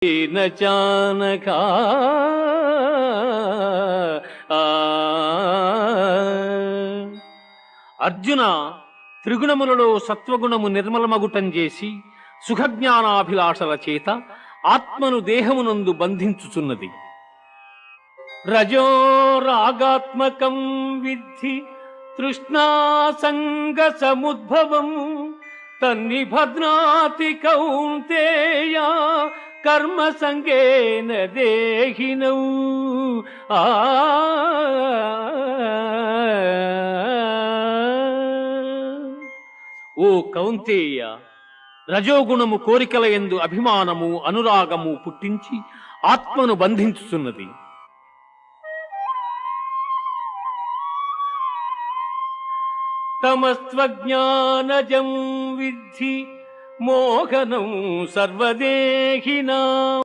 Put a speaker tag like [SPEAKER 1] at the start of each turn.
[SPEAKER 1] न चानका అర్జున త్రిగుణములలో సత్వగుణము నిర్మలమగుటం చేసి సుఖజ్ఞానాభిలాషల చేత ఆత్మను దేహమునందు బంధించుచున్నది. రజో రాగాత్మకం విద్ధి తృష్ణాసంగ సముద్భవం తన్నిభద్నాతి కౌంతేయ కర్మ సంగేన దేహినౌ. ఓ కౌంతేయ, రజోగుణము కోరికల యందు అభిమానము అనురాగము పుట్టించి ఆత్మను బంధించుచున్నది. తమస్త్వజ్ఞానజం విద్ధి మోహనం సర్వదేహినా.